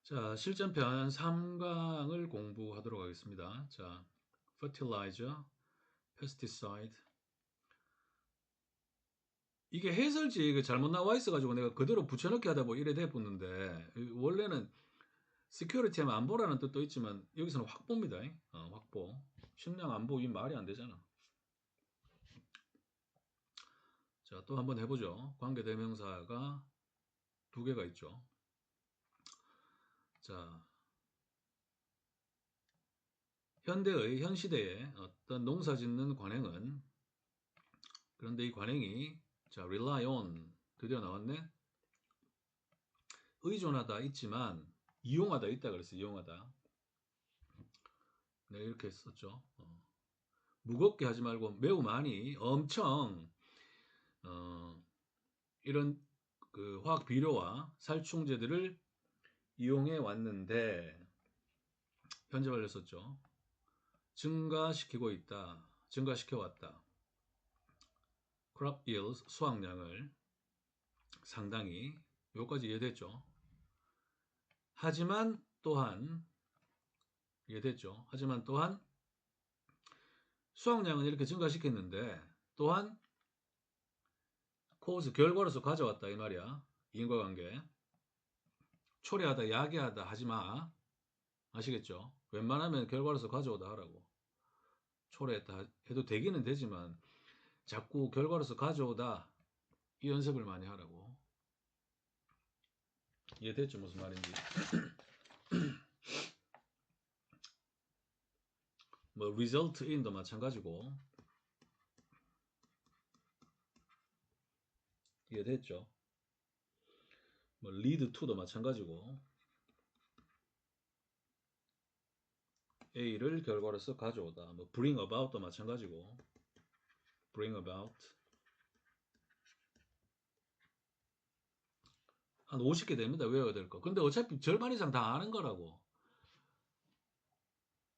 자, 실전편 3강을 공부하도록 하겠습니다. 자, fertilizer, pesticide. 이게 해설지 잘못 나와 있어가지고 내가 그대로 붙여넣기 하다 보니 이래 돼붙는데 원래는 security 하면 안보라는 뜻도 있지만 여기서는 확보입니다. 확보. 식량 안보 이 말이 안 되잖아. 자, 또 한번 해보죠. 관계대명사가 두 개가 있죠. 자, 현 시대의 어떤 농사 짓는 관행은 그런데 이 관행이 자, rely on 드디어 나왔네. 의존하다 있지만 이용하다 있다 그랬어요. 이용하다. 네, 이렇게 썼죠. 무겁게 하지 말고 매우 많이 엄청 이런 그 화학 비료와 살충제들을 이용해 왔는데 현재 완료 썼죠. 증가시키고 있다. 증가시켜 왔다. crop yield 수확량을 상당히 여기까지 이해됐죠. 하지만 또한 이해됐죠. 하지만 또한 수확량은 이렇게 증가시켰는데 또한 cause 결과로서 가져왔다 이 말이야. 인과관계. 초래하다 야기하다 하지마. 아시겠죠? 웬만하면 결과로서 가져오다 하라고. 초래했다 해도 되기는 되지만 자꾸 결과로서 가져오다 이 연습을 많이 하라고. 이해됐죠? 무슨 말인지. 뭐 result in도 마찬가지고. 이해됐죠? 뭐 lead to도 마찬가지고. A를 결과로서 가져오다. 뭐 bring about도 마찬가지고. bring about. 한 50개 됩니다. 외워야 될 거. 근데 어차피 절반 이상 다 아는 거라고.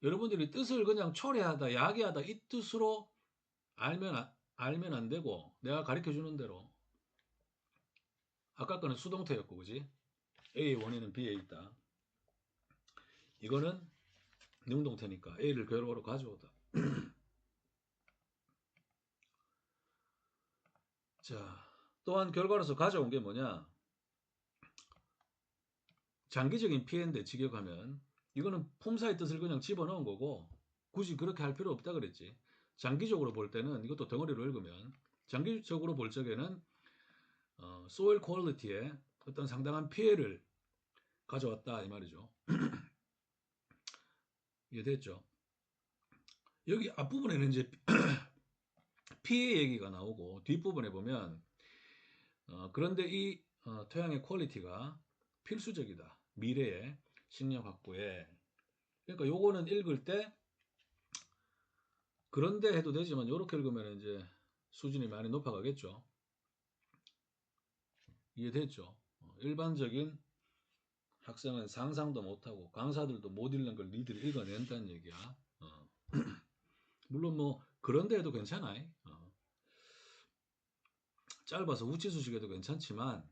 여러분들이 뜻을 그냥 초래하다, 야기하다 이 뜻으로 알면 안 되고 내가 가르쳐 주는 대로. 아까 거는 수동태였고, 그지? A의 원인은 B에 있다. 이거는 능동태니까 A를 결과로 가져오다. 자, 또한 결과로서 가져온 게 뭐냐? 장기적인 피해인데 직역하면 이거는 품사의 뜻을 그냥 집어넣은 거고 굳이 그렇게 할 필요 없다 그랬지. 장기적으로 볼 때는 이것도 덩어리로 읽으면 장기적으로 볼 적에는 soil quality에 어떤 상당한 피해를 가져왔다 이 말이죠. 이해됐죠? 여기 앞부분에는 이제 피해 얘기가 나오고 뒷부분에 보면 그런데 이 토양의 퀄리티가 필수적이다. 미래의 식량 확보에. 그러니까 요거는 읽을 때 그런데 해도 되지만 이렇게 읽으면 이제 수준이 많이 높아가겠죠. 이해됐죠? 일반적인 학생은 상상도 못하고 강사들도 못 읽는 걸 니들이 읽어낸다는 얘기야. 물론 뭐 그런데 해도 괜찮아. 짧아서 우치수식해도 괜찮지만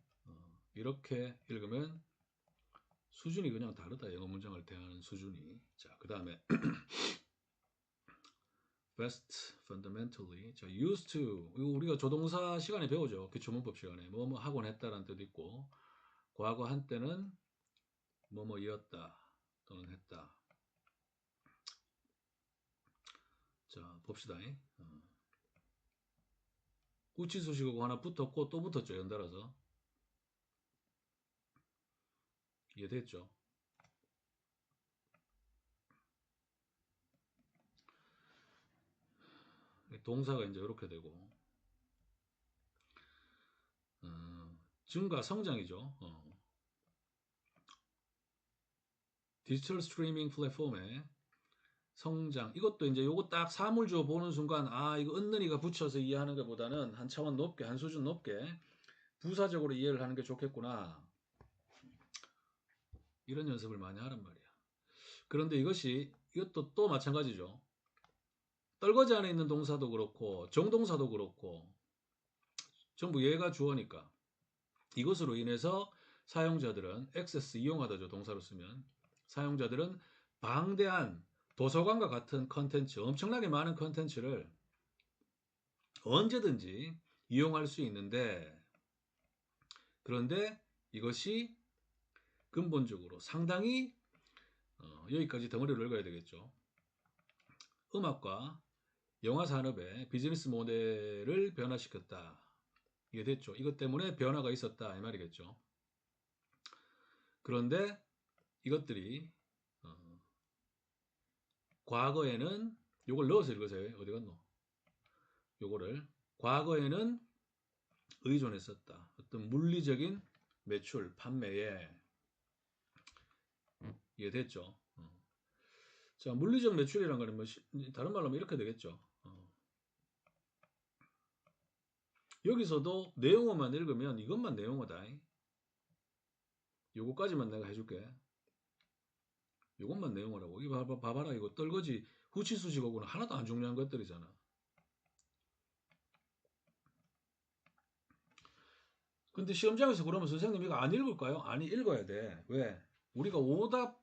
이렇게 읽으면 수준이 그냥 다르다. 영어 문장을 대하는 수준이. 자, 그 다음에 best fundamentally. 자, used to. 이거 우리가 조동사 시간에 배우죠. 기초문법 시간에. 뭐뭐 하곤 했다라는 뜻도 있고 과거 한때는 뭐뭐이었다 또는 했다. 자, 봅시다. 우치수식하고 하나 붙었고 또 붙었죠. 연달아서. 이해됐죠? 동사가 이제 이렇게 되고 증가 성장이죠. 디지털 스트리밍 플랫폼의 성장. 이것도 이제 요거 딱 사물주어 보는 순간 아 이거 은는이가 붙여서 이해하는 것보다는 한 차원 높게 한 수준 높게 부사적으로 이해를 하는 게 좋겠구나. 이런 연습을 많이 하란 말이야. 그런데 이것도 또 마찬가지죠. 떨거지 안에 있는 동사도 그렇고 정동사도 그렇고 전부 얘가 주어니까 이것으로 인해서 사용자들은 액세스 이용하다죠. 동사로 쓰면 사용자들은 방대한 도서관과 같은 컨텐츠, 엄청나게 많은 컨텐츠를 언제든지 이용할 수 있는데, 그런데 이것이 근본적으로 상당히 여기까지 덩어리를 읽어야 되겠죠. 음악과 영화 산업의 비즈니스 모델을 변화시켰다. 이게 됐죠. 이것 때문에 변화가 있었다 이 말이겠죠. 그런데 이것들이 과거에는 요걸 넣어서 읽으세요. 어디 갔노? 요거를 과거에는 의존했었다. 어떤 물리적인 매출, 판매에. 이해됐죠? 자, 물리적 매출이란 거는 뭐 다른 말로 하면 이렇게 되겠죠. 여기서도 내용어만 읽으면 이것만 내용어다. 요거까지만 내가 해줄게. 요것만 내용어라고. 이거 봐봐라. 이거 떨거지 후치수식어고는 하나도 안 중요한 것들이잖아. 근데 시험장에서 그러면 선생님 이거 안 읽을까요? 아니, 읽어야 돼. 왜? 우리가 오답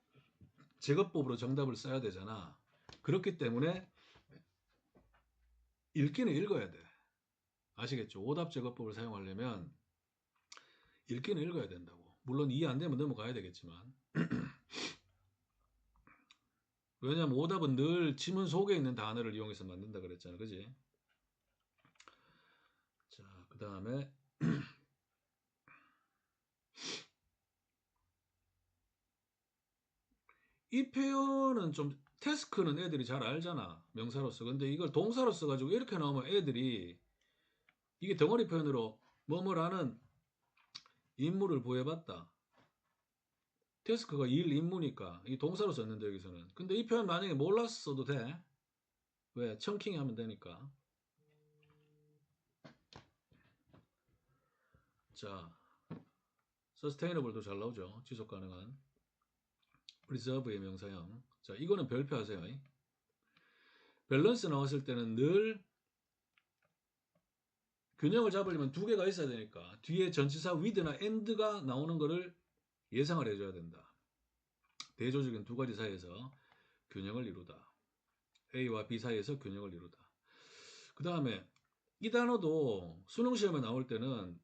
제거법으로 정답을 써야 되잖아. 그렇기 때문에 읽기는 읽어야 돼. 아시겠죠? 오답 제거법을 사용하려면 읽기는 읽어야 된다고. 물론 이해 안 되면 넘어가야 되겠지만. 왜냐면 오답은 늘 지문 속에 있는 단어를 이용해서 만든다 그랬잖아. 그지? 자, 그 다음에 이 표현은 좀 태스크는 애들이 잘 알잖아. 명사로서. 근데 이걸 동사로 써가지고 이렇게 나오면 애들이 이게 덩어리 표현으로 뭐뭐라는 임무를 부여받다. 태스크가 일 임무니까 이 동사로 썼는데 여기서는. 근데 이 표현 만약에 몰랐어도 돼. 왜? 청킹 하면 되니까. 자, sustainable도 잘 나오죠. 지속 가능한. preserve의 명사형. 자, 이거는 별표하세요. 밸런스 나왔을 때는 늘 균형을 잡으려면 두 개가 있어야 되니까 뒤에 전치사 with나 and가 나오는 거를 예상을 해줘야 된다. 대조적인 두 가지 사이에서 균형을 이루다. A와 B 사이에서 균형을 이루다. 그 다음에 이 단어도 수능 시험에 나올 때는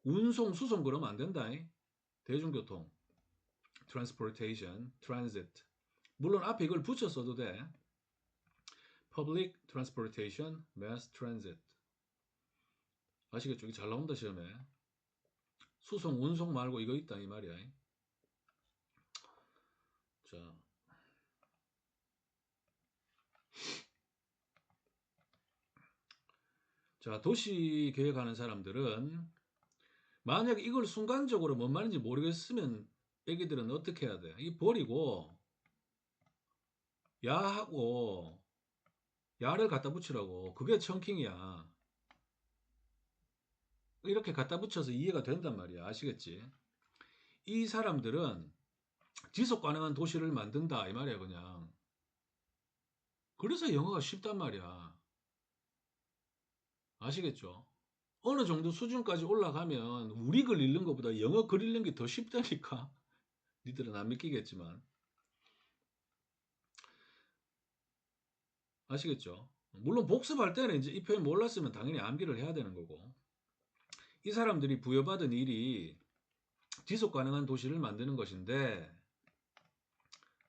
운송, 수송 그러면 안 된다. 대중교통, transportation, transit. 물론 앞에 이걸 붙여 써도 돼. public transportation, mass transit. 아시겠죠? 이게 잘 나온다 시험에. 수송, 운송 말고 이거 있다 이 말이야. 자, 자, 도시 계획하는 사람들은 만약 이걸 순간적으로 뭔 말인지 모르겠으면 애기들은 어떻게 해야 돼? 이 버리고 야하고 야를 갖다 붙이라고. 그게 청킹이야. 이렇게 갖다 붙여서 이해가 된단 말이야. 아시겠지? 이 사람들은 지속 가능한 도시를 만든다 이 말이야 그냥. 그래서 영어가 쉽단 말이야. 아시겠죠? 어느 정도 수준까지 올라가면 우리 글 읽는 것보다 영어 글 읽는 게 더 쉽다니까. 니들은 안 믿기겠지만. 아시겠죠? 물론 복습할 때는 이제 이 표현 몰랐으면 당연히 암기를 해야 되는 거고. 이 사람들이 부여받은 일이 지속 가능한 도시를 만드는 것인데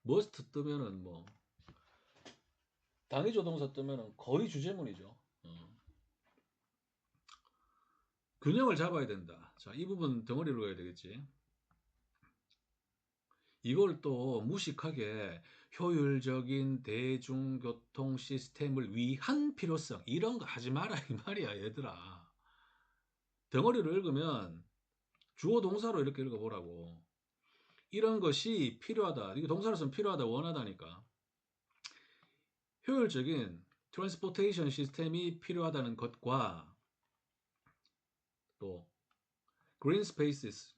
must 뜨면은 뭐 당위조동사 뜨면은 거의 주제문이죠. 균형을 잡아야 된다. 자, 이 부분 덩어리로 가야 되겠지. 이걸 또 무식하게 효율적인 대중교통 시스템을 위한 필요성 이런 거 하지 마라 이 말이야 얘들아. 덩어리로 읽으면 주어 동사로 이렇게 읽어보라고. 이런 것이 필요하다. 이게 동사로 쓰면 필요하다 원하다니까. 효율적인 트랜스포테이션 시스템이 필요하다는 것과 또 green spaces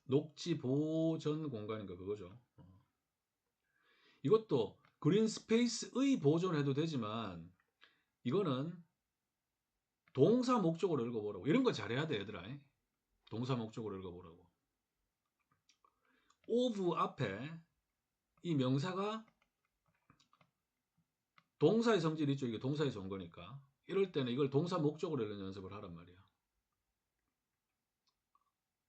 녹지 보전 공간인가 그거죠. 이것도 그린 스페이스의 보존해도 되지만 이거는 동사 목적으로 읽어보라고. 이런 거 잘해야 돼 얘들아. 동사 목적으로 읽어보라고. of 앞에 이 명사가 동사의 성질이 있죠. 이게 동사에서 온 거니까. 이럴 때는 이걸 동사 목적으로 읽는 연습을 하란 말이야.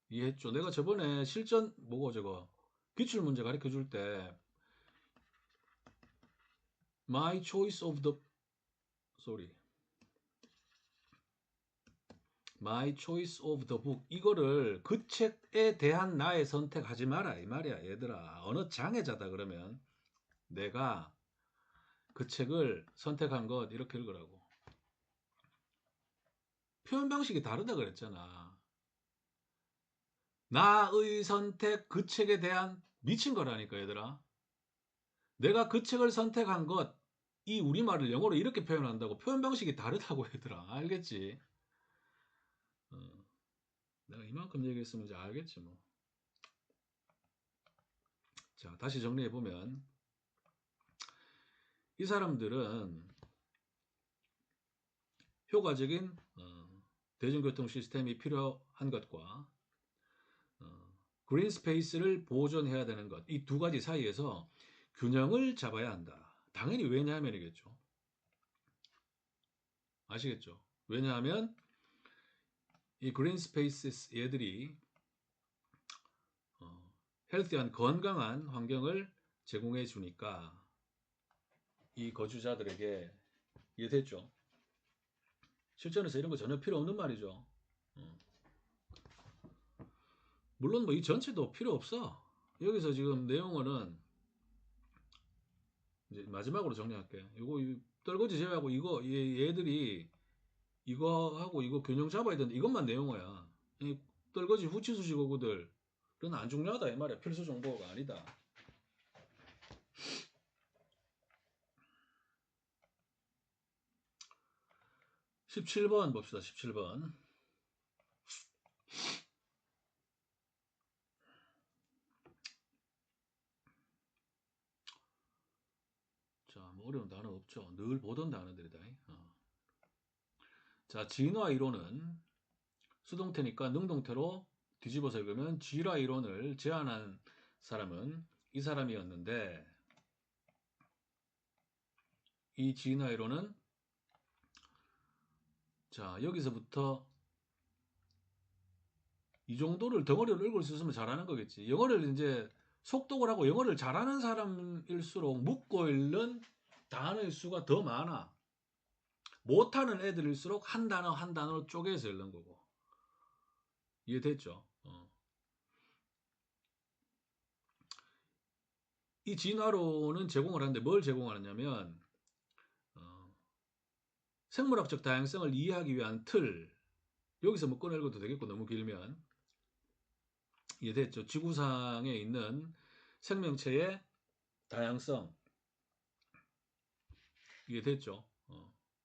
이해했죠? 내가 저번에 실전 뭐고 저거 기출문제 가르쳐 줄 때 my choice of the sorry my choice of the book 이거를 그 책에 대한 나의 선택하지 마라 이 말이야 얘들아. 언어 장애자다 그러면 내가 그 책을 선택한 것 이렇게 읽으라고. 표현 방식이 다르다 그랬잖아. 나의 선택 그 책에 대한 미친 거라니까 얘들아. 내가 그 책을 선택한 것 이 우리말을 영어로 이렇게 표현한다고. 표현 방식이 다르다고 얘들아. 알겠지? 어, 내가 이만큼 얘기했으면 이제 알겠지 뭐. 자, 다시 정리해 보면 이 사람들은 효과적인 대중교통 시스템이 필요한 것과 그린 스페이스를 보존해야 되는 것, 이 두 가지 사이에서 균형을 잡아야 한다. 당연히 왜냐하면이겠죠. 아시겠죠? 왜냐하면 이 그린 스페이스 얘들이 헬스한 건강한 환경을 제공해 주니까 이 거주자들에게 이해됐죠? 실전에서 이런 거 전혀 필요 없는 말이죠. 물론 뭐 이 전체도 필요 없어. 여기서 지금 내용어는 이제 마지막으로 정리할게. 이거 떨거지 제외하고 이거 얘들이 이거하고 이거 균형 잡아야 되는데 이것만 내용어야. 이 떨거지 후치수식어구들은 안 중요하다 이 말이야. 필수 정보가 아니다. (17번) 봅시다. 17번. 자, 뭐 어려운 단어 없죠. 늘 보던 단어들이다. 자, 진화 이론은 수동태니까 능동태로 뒤집어서 읽으면 쥐라 이론을 제안한 사람은 이 사람이었는데 이 진화 이론은 자 여기서부터 이 정도를 덩어리로 읽을 수 있으면 잘하는 거겠지. 영어를 이제 속독을 하고 영어를 잘하는 사람일수록 묶고 읽는 단어의 수가 더 많아. 못하는 애들일수록 한 단어 한 단어로 쪼개서 읽는 거고. 이해됐죠? 이 진화론은 제공을 하는데 뭘 제공하느냐면 생물학적 다양성을 이해하기 위한 틀. 여기서 뭐 꺼내읽어도 되겠고 너무 길면. 이해됐죠? 지구상에 있는 생명체의 다양성. 이해됐죠?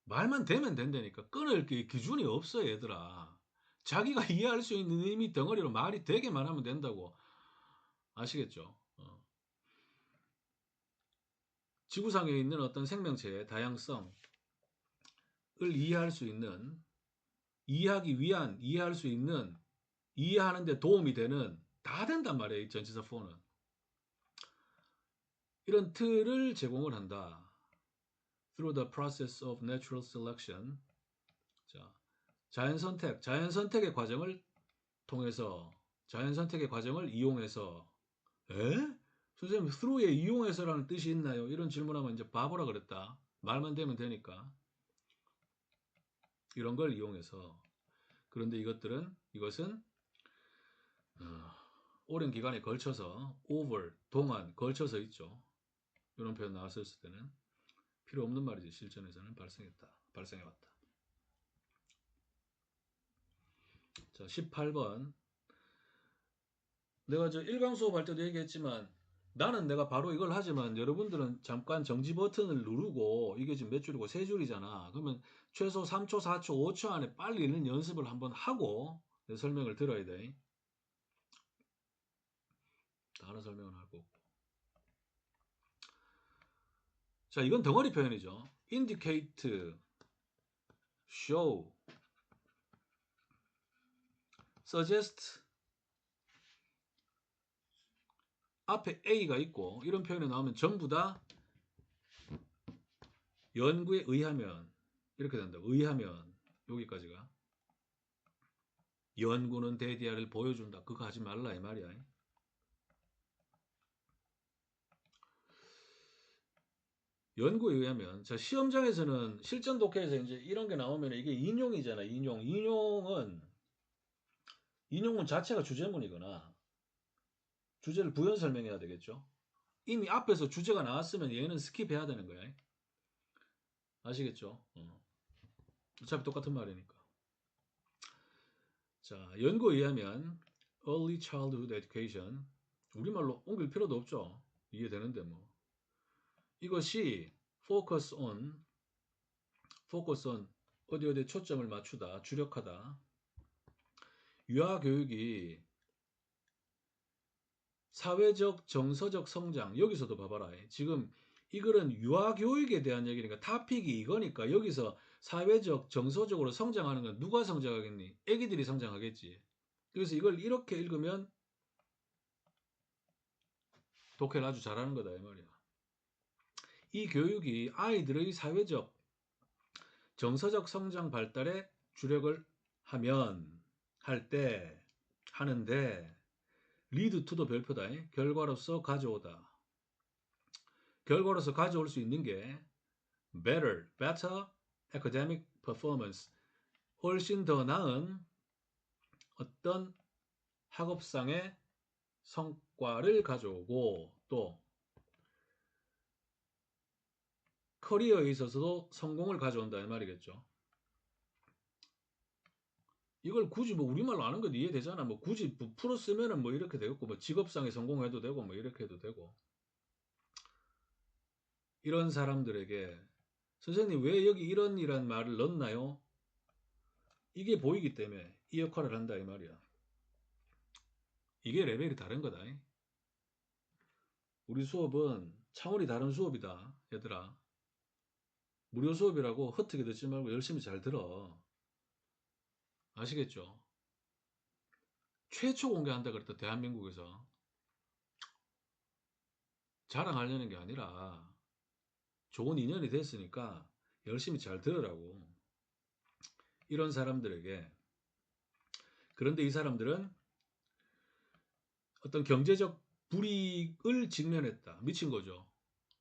말만 되면 된다니까. 끊을 게 기준이 없어 얘들아. 자기가 이해할 수 있는 의미 덩어리로 말이 되게만 하면 된다고. 아시겠죠? 지구상에 있는 어떤 생명체의 다양성을 이해할 수 있는, 이해하기 위한, 이해할 수 있는, 이해하는 데 도움이 되는 다 된단 말이에요. 이 전치사 for는. 이런 틀을 제공을 한다. Through the process of natural selection. 자, 자연선택의 과정을 통해서, 자연선택의 과정을 이용해서, 선생님, through에 이용해서라는 뜻이 있나요? 이런 질문하면 이제 바보라 그랬다. 말만 되면 되니까. 이런 걸 이용해서. 그런데 이것은 오랜 기간에 걸쳐서 over, 동안, 걸쳐서 있죠. 이런 표현 나왔을 때는 필요 없는 말이지. 실전에서는 발생해왔다. 자, 18번. 내가 저 1강 수업할 때도 얘기했지만 나는 내가 바로 이걸 하지만 여러분들은 잠깐 정지 버튼을 누르고 이게 지금 몇 줄이고 세 줄이잖아. 그러면 최소 3초, 4초, 5초 안에 빨리 읽는 연습을 한번 하고 내 설명을 들어야 돼. 단어 설명은 할 거고. 자, 이건 덩어리 표현이죠. indicate, show, suggest, 앞에 A가 있고 이런 표현이 나오면 전부 다 연구에 의하면 이렇게 된다. 의하면 여기까지가 연구는 데디아를 보여준다. 그거 하지 말라 이 말이야. 연구에 의하면 자 시험장에서는 실전 독해에서 이제 이런 게 나오면 이게 인용이잖아. 인용문 자체가 주제문이거나 주제를 부연 설명해야 되겠죠. 이미 앞에서 주제가 나왔으면 얘는 스킵해야 되는 거야. 아시겠죠? 어차피 똑같은 말이니까. 자, 연구에 의하면 Early Childhood Education 우리말로 옮길 필요도 없죠. 이해되는데 뭐. 이것이 focus on 어디에 초점을 맞추다, 주력하다. 유아교육이 사회적, 정서적 성장 여기서도 봐봐라. 지금 이 글은 유아교육에 대한 얘기니까 타픽이 이거니까 여기서 사회적, 정서적으로 성장하는 건 누가 성장하겠니? 애기들이 성장하겠지. 그래서 이걸 이렇게 읽으면 독해를 아주 잘하는 거다 이 말이야. 이 교육이 아이들의 사회적, 정서적 성장 발달에 주력을 하는데 lead to도 별표다. 결과로서 가져오다. 결과로서 가져올 수 있는 게 better academic performance 훨씬 더 나은 어떤 학업상의 성과를 가져오고 또 커리어에 있어서도 성공을 가져온다 이 말이겠죠. 이걸 굳이 뭐 우리말로 아는 건 이해되잖아. 뭐 굳이 풀어 쓰면은 뭐 이렇게 되겠고 뭐 직업상에 성공해도 되고 뭐 이렇게 해도 되고 이런 사람들에게 선생님 왜 여기 이런 말을 넣나요? 이게 보이기 때문에 이 역할을 한다 이 말이야. 이게 레벨이 다른 거다. 우리 수업은 차원이 다른 수업이다 얘들아. 무료 수업이라고 헛되게 듣지 말고 열심히 잘 들어. 아시겠죠? 최초 공개한다 그랬다 대한민국에서. 자랑하려는 게 아니라 좋은 인연이 됐으니까 열심히 잘 들으라고. 이런 사람들에게. 그런데 이 사람들은 어떤 경제적 불이익을 직면했다. 미친 거죠.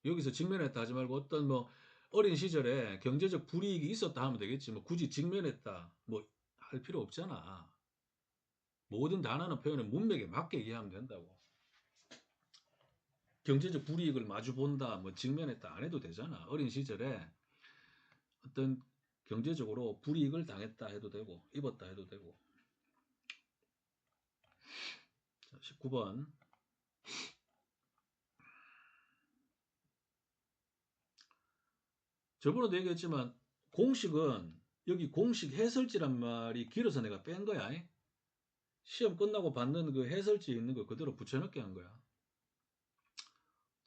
여기서 직면했다 하지 말고 어떤 뭐 어린 시절에 경제적 불이익이 있었다 하면 되겠지. 뭐 굳이 직면했다 뭐 할 필요 없잖아. 모든 단어나 표현은 문맥에 맞게 이해하면 된다고. 경제적 불이익을 마주 본다, 뭐 직면했다 안 해도 되잖아. 어린 시절에 어떤 경제적으로 불이익을 당했다 해도 되고, 입었다 해도 되고. 자, 19번. 저번에도 얘기했지만 공식은 여기 공식 해설지란 말이 길어서 내가 뺀 거야. 시험 끝나고 받는 그 해설지 있는 거 그대로 붙여넣게 한 거야.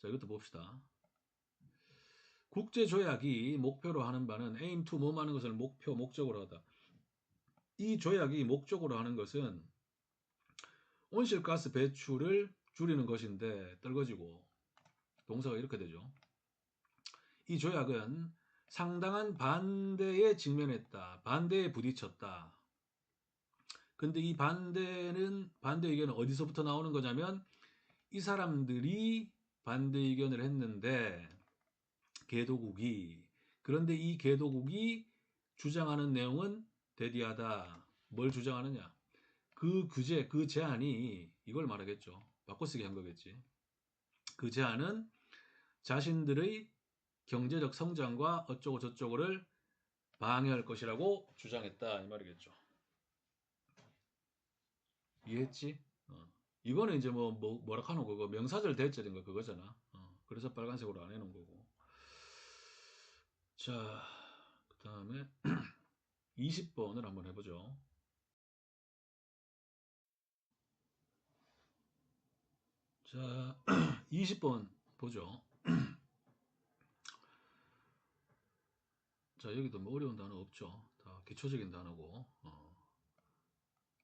자, 이것도 봅시다. 국제조약이 목표로 하는 바는 aim to 뭐 하는 것을 목적으로 하다. 이 조약이 목적으로 하는 것은 온실가스 배출을 줄이는 것인데 떨거지고 동사가 이렇게 되죠. 이 조약은 상당한 반대에 직면했다. 반대에 부딪혔다. 근데 이 반대 의견은 어디서부터 나오는 거냐면 이 사람들이 반대 의견을 했는데 개도국이 그런데 이 개도국이 주장하는 내용은 대디하다. 뭘 주장하느냐? 그 규제, 그 제안이 이걸 말하겠죠. 바꿔쓰기 한 거겠지. 그 제안은 자신들의 경제적 성장과 어쩌고 저쩌고를 방해할 것이라고 주장했다 이 말이겠죠. 이해했지? 이거는 이제 뭐라 하노 그거 명사절 대절인 거 그거잖아. 그래서 빨간색으로 안 해놓은 거고. 자, 그 다음에 20번을 한번 해보죠. 자, 20번 보죠. 자, 여기도 뭐 어려운 단어 없죠. 다 기초적인 단어고.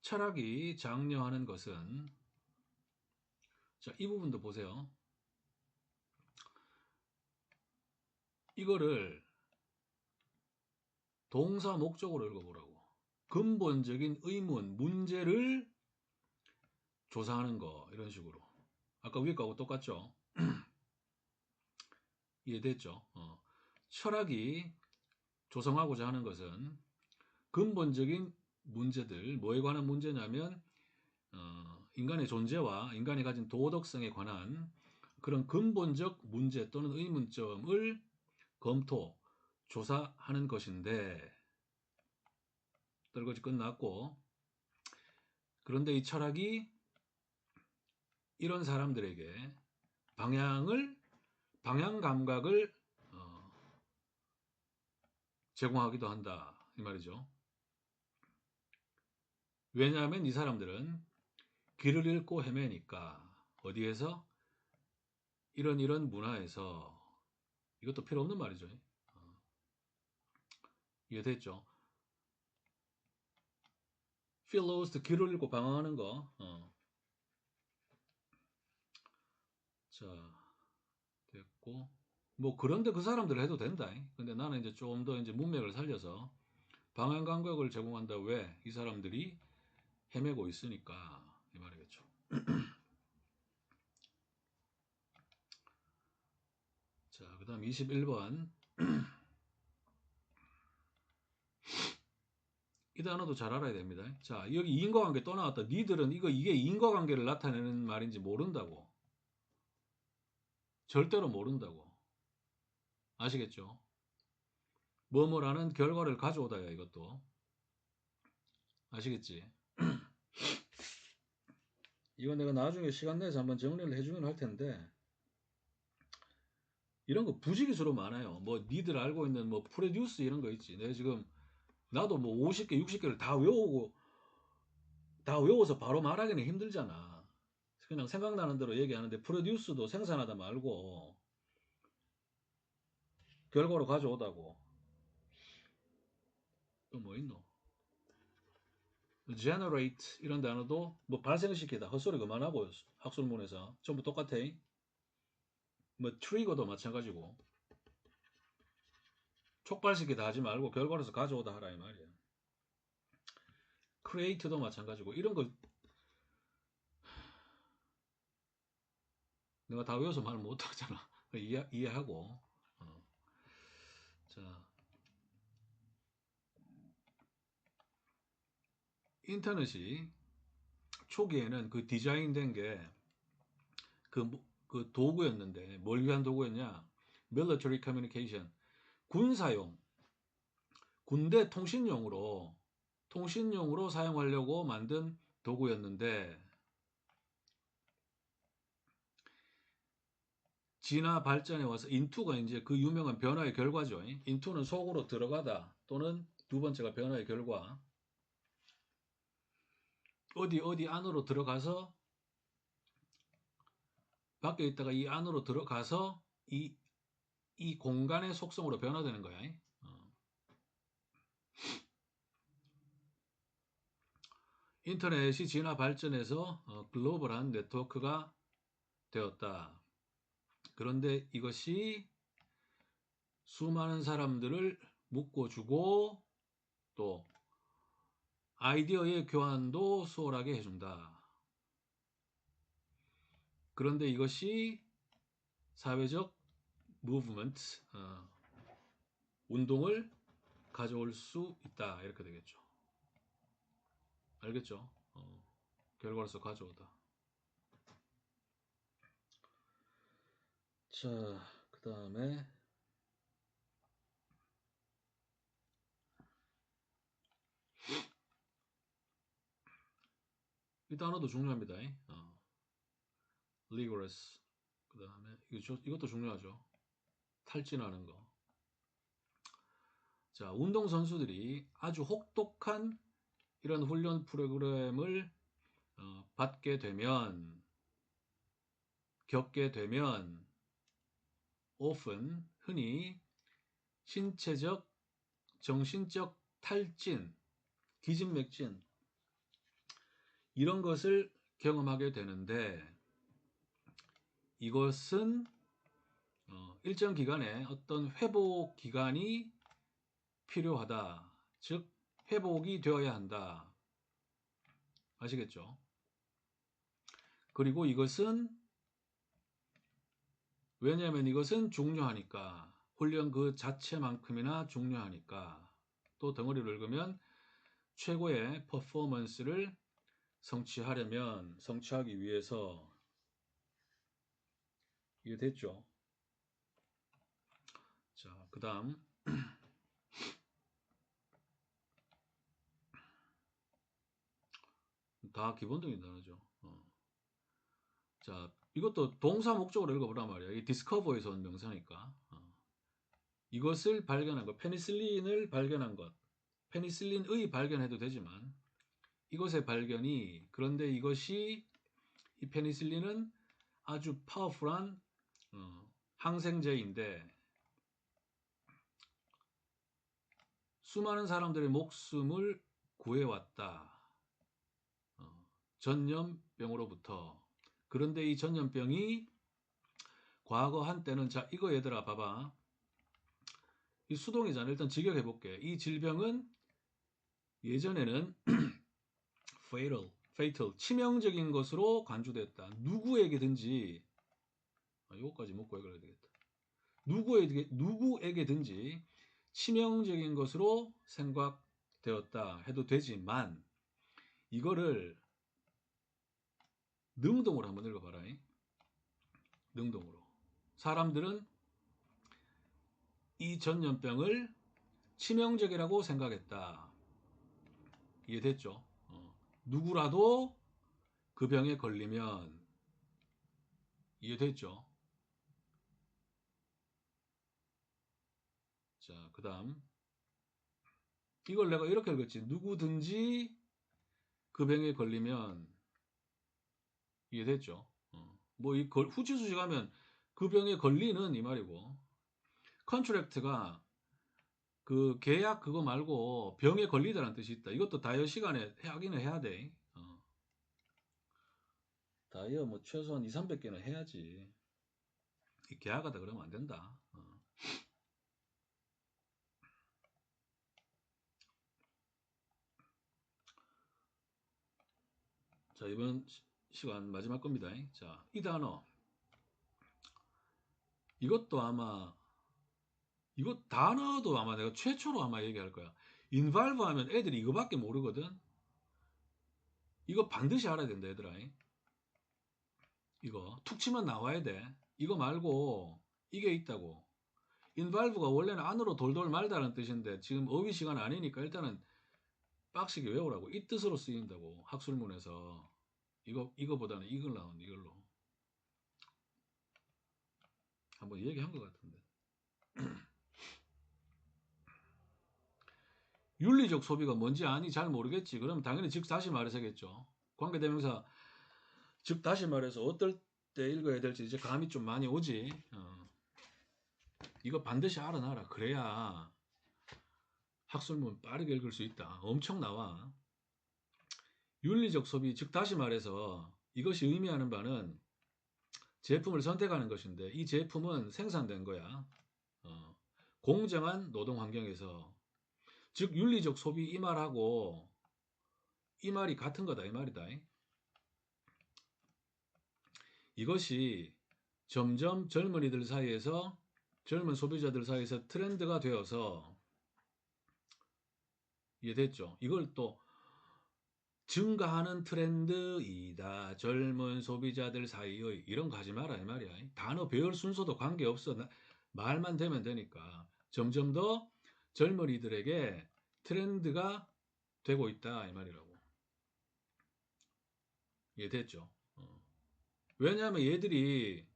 철학이 장려하는 것은 자, 이 부분도 보세요. 이거를 동사 목적으로 읽어보라고. 근본적인 의문, 문제를 조사하는 거 이런 식으로. 아까 위에 거하고 똑같죠? 이해됐죠? 철학이 조성하고자 하는 것은 근본적인 문제들, 뭐에 관한 문제냐면 인간의 존재와 인간이 가진 도덕성에 관한 그런 근본적 문제 또는 의문점을 검토, 조사하는 것인데 떨거지 끝났고, 그런데 이 철학이 이런 사람들에게 방향 감각을 제공하기도 한다 이 말이죠. 왜냐하면 이 사람들은 길을 잃고 헤매니까. 어디에서? 이런 문화에서. 이것도 필요 없는 말이죠. 이해됐죠? feel lost, 길을 잃고 방황하는 거. 자, 됐고. 뭐 그런데 그 사람들 해도 된다. 근데 나는 이제 좀 더 이제 문맥을 살려서 방향 감각을 제공한다. 왜? 이 사람들이 헤매고 있으니까 이 말이겠죠. 자, 그 다음 21번. 이 단어도 잘 알아야 됩니다. 자, 여기 인과관계 또 나왔다. 니들은 이게 인과관계를 나타내는 말인지 모른다고. 절대로 모른다고. 아시겠죠? 뭐뭐라는 결과를 가져오다야 이것도. 아시겠지? 이건 내가 나중에 시간 내서 한번 정리를 해주긴 할 텐데, 이런 거 부지기수로 많아요. 뭐 니들 알고 있는 뭐 프로듀스 이런 거 있지. 내가 지금 나도 뭐 50개, 60개를 다 외워서 바로 말하기는 힘들잖아. 그냥 생각나는 대로 얘기하는데, 프로듀스도 생산하다 말고 결과로 가져오다고. 또 뭐 있노? generate 이런 단어도 뭐 발생시키다, 헛소리 그만하고. 학술문에서 전부 똑같아. 뭐 trigger도 마찬가지고. 촉발시키다 하지 말고 결과로서 가져오다 하라 이 말이야. create도 마찬가지고. 이런 거 내가 다 외워서 말 못하잖아. 이해하고. 자, 인터넷이 초기에는 그 디자인된 게 그 도구였는데, 뭘 위한 도구였냐? military communication, 군사용, 군대 통신용으로 사용하려고 만든 도구였는데, 진화 발전에 와서 인투가 이제 그 유명한 변화의 결과죠. 인투는 속으로 들어가다, 또는 두 번째가 변화의 결과. 어디 안으로 들어가서, 밖에 있다가 이 안으로 들어가서 이 공간의 속성으로 변화되는 거야. 인터넷이 진화 발전해서 글로벌한 네트워크가 되었다. 그런데 이것이 수많은 사람들을 묶어주고 또 아이디어의 교환도 수월하게 해준다. 그런데 이것이 사회적 무브먼트, 운동을 가져올 수 있다. 이렇게 되겠죠. 알겠죠? 결과로서 가져오다. 자, 그 다음에 이 단어도 중요합니다. rigorous. 그 다음에 이것도 중요하죠. 탈진하는 거. 자, 운동선수들이 아주 혹독한 이런 훈련 프로그램을 겪게 되면 often, 흔히 신체적, 정신적 탈진, 기진맥진 이런 것을 경험하게 되는데, 이것은 일정 기간에 어떤 회복 기간이 필요하다. 즉 회복이 되어야 한다. 아시겠죠? 그리고 이것은 왜냐하면 이것은 중요하니까. 훈련 그 자체만큼이나 중요하니까. 또 덩어리를 읽으면 최고의 퍼포먼스를 성취하기 위해서. 이게 됐죠? 자, 그 다음 다 기본적인 단어죠. 자, 이것도 동사 목적으로 읽어보란 말이야. 이 디스커버에서 온 명사니까. 이것을 발견한 것, 페니실린을 발견한 것, 페니실린의 발견해도 되지만 이것의 발견이, 그런데 이것이, 이 페니실린은 아주 파워풀한 항생제인데 수많은 사람들의 목숨을 구해왔다. 전염병으로부터. 그런데 이 전염병이 과거 한때는, 자, 이거 얘들아 봐봐. 이 수동이잖아. 일단 직역해볼게. 이 질병은 예전에는 fatal, 치명적인 것으로 간주됐다. 누구에게든지, 이거까지 먹고 해결해야 되겠다. 누구에게든지 치명적인 것으로 생각되었다 해도 되지만, 이거를 능동으로 한번 읽어봐라. 능동으로. 사람들은 이 전염병을 치명적이라고 생각했다. 이해됐죠? 누구라도 그 병에 걸리면. 이해됐죠? 자, 그 다음 이걸 내가 이렇게 읽었지. 누구든지 그 병에 걸리면. 이해됐죠? 뭐이 후치수식 하면 그 병에 걸리는 이 말이고, 컨트랙트가 그 계약 그거 말고 병에 걸리다라는 뜻이 있다. 이것도 다이어 시간에 하기는 해야 돼. 다이어 뭐 최소한 2, 300개는 해야지. 계약하다 그러면 안 된다. 자, 이번 시간 마지막 겁니다. 자, 이 단어. 이것도 아마, 이거 단어도 아마 내가 최초로 아마 얘기할 거야. involve 하면 애들이 이거밖에 모르거든. 이거 반드시 알아야 된다, 얘들아. 이거 툭 치면 나와야 돼. 이거 말고 이게 있다고. involve가 원래는 안으로 돌돌 말다는 뜻인데 지금 어휘 시간 아니니까 일단은 빡시게 외우라고. 이 뜻으로 쓰인다고 학술문에서. 이거보다는 이걸 나온 이걸로 한번 얘기한 것 같은데. 윤리적 소비가 뭔지 아니 잘 모르겠지. 그럼 당연히 즉 다시 말해서겠죠. 관계대명사 즉 다시 말해서 어떨 때 읽어야 될지 이제 감이 좀 많이 오지. 이거 반드시 알아놔라. 그래야 학술문 빠르게 읽을 수 있다. 엄청 나와. 윤리적 소비 즉 다시 말해서 이것이 의미하는 바는 제품을 선택하는 것인데 이 제품은 생산된 거야. 공정한 노동 환경에서. 즉 윤리적 소비 이 말하고 이 말이 같은 거다 이 말이다. 이것이 점점 젊은이들 사이에서, 젊은 소비자들 사이에서 트렌드가 되어서. 이해됐죠? 이걸 또 증가하는 트렌드이다. 젊은 소비자들 사이의 이런 거 하지 마라 이 말이야. 단어 배열 순서도 관계없어. 말만 되면 되니까. 점점 더 젊은이들에게 트렌드가 되고 있다 이 말이라고. 이해됐죠? 왜냐하면 얘들이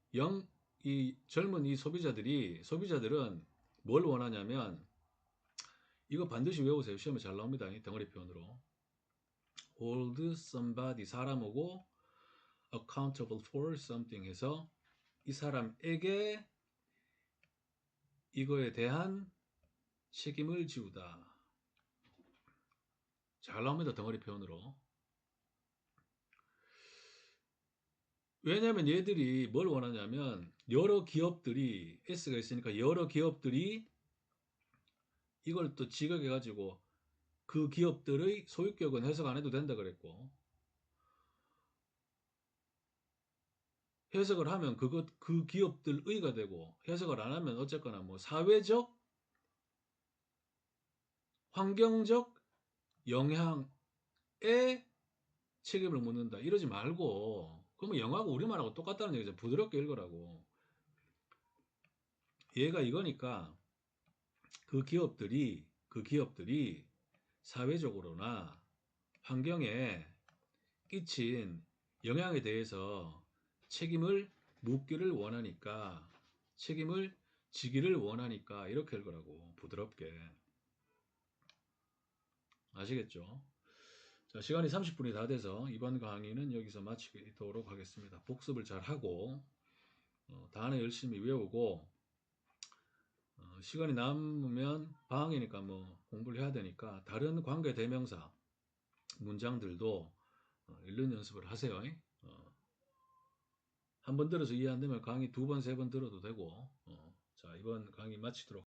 이 젊은 이 소비자들은 뭘 원하냐면 이거 반드시 외우세요. 시험에 잘 나옵니다. 덩어리 표현으로. hold somebody 사람하고 accountable for something 해서 이 사람에게 이거에 대한 책임을 지우다. 잘 나옵니다. 덩어리 표현으로. 왜냐면 얘들이 뭘 원하냐면 여러 기업들이 S가 있으니까 여러 기업들이 이걸 또 지각해가지고 그 기업들의 소유격은 해석 안 해도 된다 그랬고 해석을 하면 그 기업들의가 되고 해석을 안 하면 어쨌거나 뭐 사회적, 환경적 영향에 책임을 묻는다. 이러지 말고 그러면 영어하고 우리말하고 똑같다는 얘기죠. 부드럽게 읽으라고. 얘가 이거니까 그 기업들이 사회적으로나 환경에 끼친 영향에 대해서 책임을 묻기를 원하니까 책임을 지기를 원하니까 이렇게 읽으라고 부드럽게. 아시겠죠? 자, 시간이 30분이 다 돼서 이번 강의는 여기서 마치도록 하겠습니다. 복습을 잘 하고 단어 열심히 외우고 시간이 남으면 방학이니까 뭐 공부를 해야 되니까 다른 관계 대명사 문장들도 읽는 연습을 하세요. 한 번 들어서 이해 안 되면 강의 두 번, 세 번 들어도 되고 자, 이번 강의 마치도록